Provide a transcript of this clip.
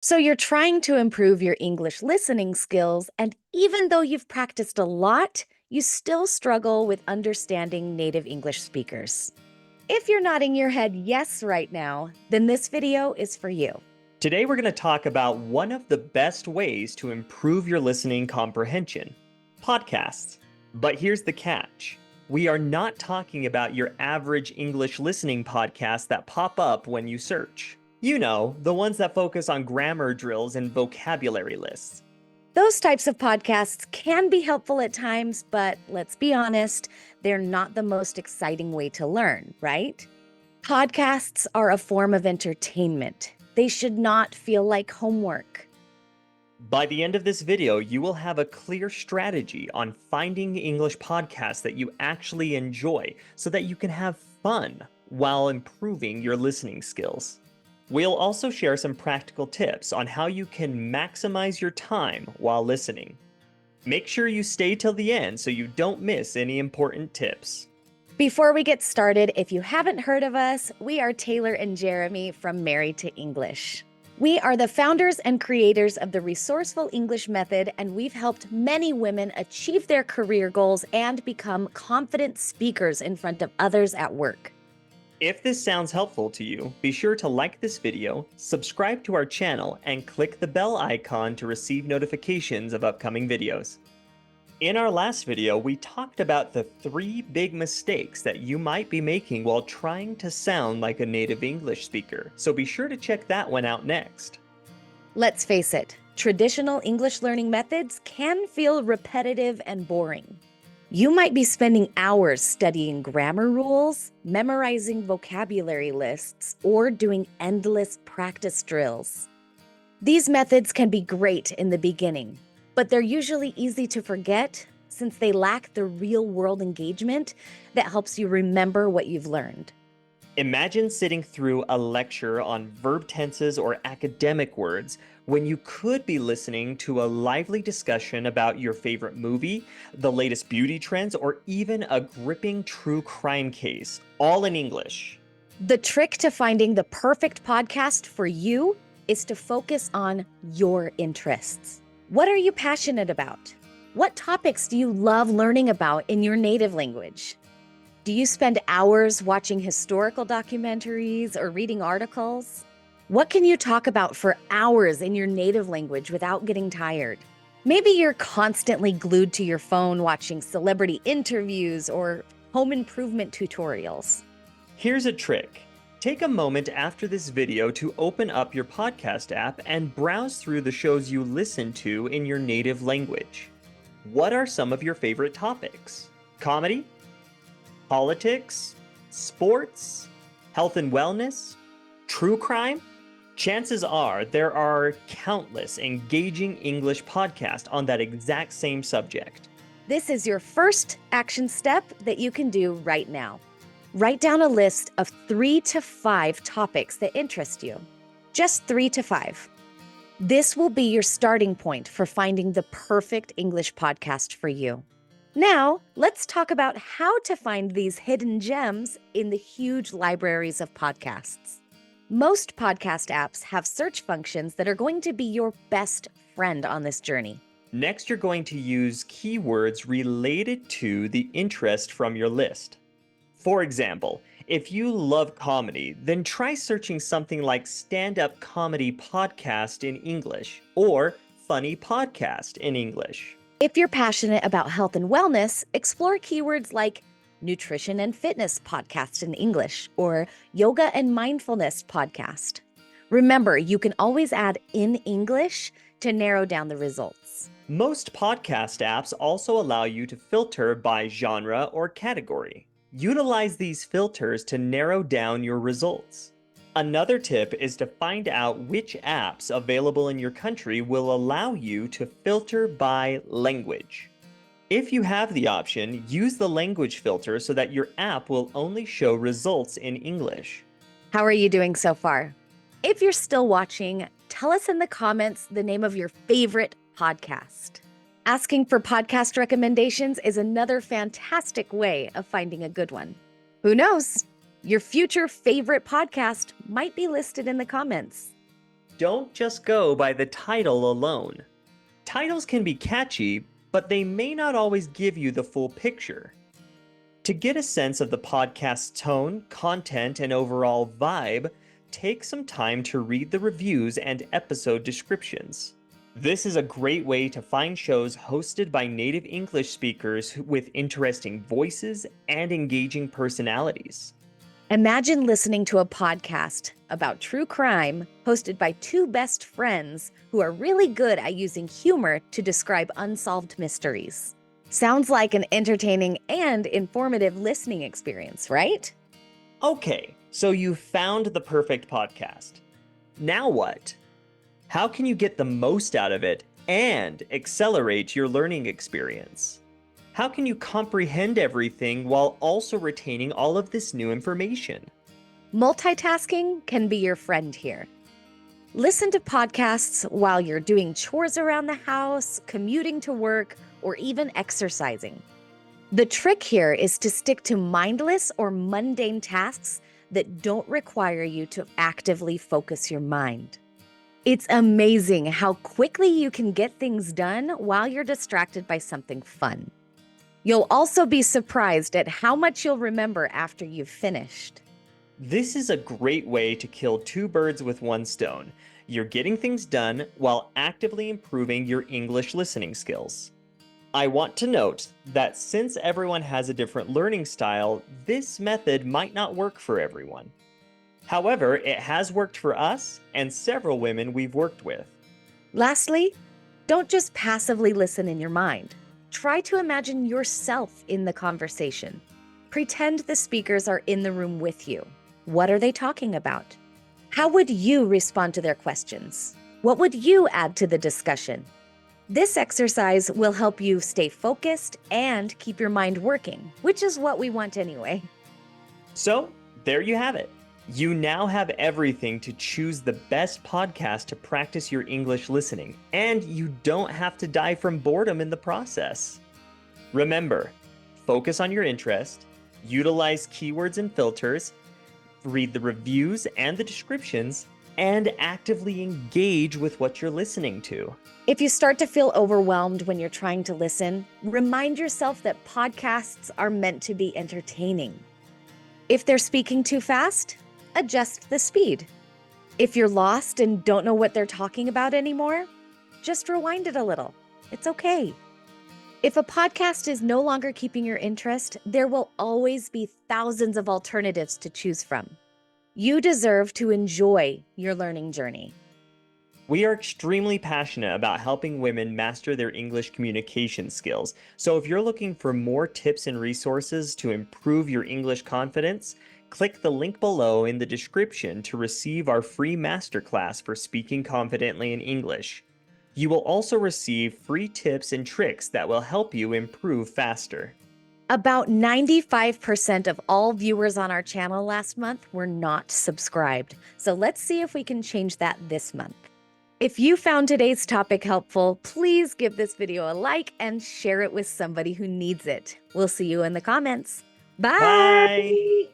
So you're trying to improve your English listening skills, and even though you've practiced a lot, you still struggle with understanding native English speakers. If you're nodding your head yes right now, then this video is for you. Today we're going to talk about one of the best ways to improve your listening comprehension, podcasts. But here's the catch. We are not talking about your average English listening podcasts that pop up when you search. You know, the ones that focus on grammar drills and vocabulary lists. Those types of podcasts can be helpful at times, but let's be honest, they're not the most exciting way to learn, right? Podcasts are a form of entertainment. They should not feel like homework. By the end of this video, you will have a clear strategy on finding English podcasts that you actually enjoy so that you can have fun while improving your listening skills. We'll also share some practical tips on how you can maximize your time while listening. Make sure you stay till the end so you don't miss any important tips. Before we get started, if you haven't heard of us, we are Taylor and Jeremy from Married to English. We are the founders and creators of the Resourceful English Method, and we've helped many women achieve their career goals and become confident speakers in front of others at work. If this sounds helpful to you, be sure to like this video, subscribe to our channel, and click the bell icon to receive notifications of upcoming videos. In our last video, we talked about the 3 big mistakes that you might be making while trying to sound like a native English speaker, so be sure to check that one out next. Let's face it, traditional English learning methods can feel repetitive and boring. You might be spending hours studying grammar rules, memorizing vocabulary lists, or doing endless practice drills. These methods can be great in the beginning, but they're usually easy to forget since they lack the real-world engagement that helps you remember what you've learned. Imagine sitting through a lecture on verb tenses or academic words when you could be listening to a lively discussion about your favorite movie, the latest beauty trends, or even a gripping true crime case, all in English. The trick to finding the perfect podcast for you is to focus on your interests. What are you passionate about? What topics do you love learning about in your native language? Do you spend hours watching historical documentaries or reading articles? What can you talk about for hours in your native language without getting tired? Maybe you're constantly glued to your phone watching celebrity interviews or home improvement tutorials. Here's a trick. Take a moment after this video to open up your podcast app and browse through the shows you listen to in your native language. What are some of your favorite topics? Comedy? Politics? Sports? Health and wellness? True crime? Chances are there are countless engaging English podcasts on that exact same subject. This is your first action step that you can do right now. Write down a list of 3 to 5 topics that interest you. Just 3 to 5. This will be your starting point for finding the perfect English podcast for you. Now, let's talk about how to find these hidden gems in the huge libraries of podcasts. Most podcast apps have search functions that are going to be your best friend on this journey. Next, you're going to use keywords related to the interest from your list. For example, if you love comedy, then try searching something like stand-up comedy podcast in English or funny podcast in English. If you're passionate about health and wellness, explore keywords like nutrition and fitness podcast in English or yoga and mindfulness podcast. Remember, you can always add in English to narrow down the results. Most podcast apps also allow you to filter by genre or category. Utilize these filters to narrow down your results. Another tip is to find out which apps available in your country will allow you to filter by language. If you have the option, use the language filter so that your app will only show results in English. How are you doing so far? If you're still watching, tell us in the comments the name of your favorite podcast. Asking for podcast recommendations is another fantastic way of finding a good one. Who knows? Your future favorite podcast might be listed in the comments. don't just go by the title alone. Titles can be catchy, but they may not always give you the full picture. To get a sense of the podcast's tone, content, and overall vibe, take some time to read the reviews and episode descriptions. This is a great way to find shows hosted by native English speakers with interesting voices and engaging personalities. Imagine listening to a podcast about true crime hosted by two best friends who are really good at using humor to describe unsolved mysteries. Sounds like an entertaining and informative listening experience, right? Okay, so you found the perfect podcast. Now what? How can you get the most out of it and accelerate your learning experience? How can you comprehend everything while also retaining all of this new information? Multitasking can be your friend here. Listen to podcasts while you're doing chores around the house, commuting to work, or even exercising. The trick here is to stick to mindless or mundane tasks that don't require you to actively focus your mind. It's amazing how quickly you can get things done while you're distracted by something fun. You'll also be surprised at how much you'll remember after you've finished. This is a great way to kill two birds with one stone. You're getting things done while actively improving your English listening skills. I want to note that since everyone has a different learning style, this method might not work for everyone. However, it has worked for us and several women we've worked with. Lastly, don't just passively listen in your mind. Try to imagine yourself in the conversation. Pretend the speakers are in the room with you. What are they talking about? How would you respond to their questions? What would you add to the discussion? This exercise will help you stay focused and keep your mind working, which is what we want anyway. So, there you have it. You now have everything to choose the best podcast to practice your English listening, and you don't have to die from boredom in the process. Remember, focus on your interest, utilize keywords and filters, read the reviews and the descriptions, and actively engage with what you're listening to. If you start to feel overwhelmed when you're trying to listen, remind yourself that podcasts are meant to be entertaining. If they're speaking too fast, adjust the speed. If you're lost and don't know what they're talking about anymore, just rewind it a little. It's okay. If a podcast is no longer keeping your interest, there will always be thousands of alternatives to choose from. You deserve to enjoy your learning journey. We are extremely passionate about helping women master their English communication skills. So if you're looking for more tips and resources to improve your English confidence, click the link below in the description to receive our free masterclass for speaking confidently in English. You will also receive free tips and tricks that will help you improve faster. About 95% of all viewers on our channel last month were not subscribed. So let's see if we can change that this month. If you found today's topic helpful, please give this video a like and share it with somebody who needs it. We'll see you in the comments. Bye. Bye.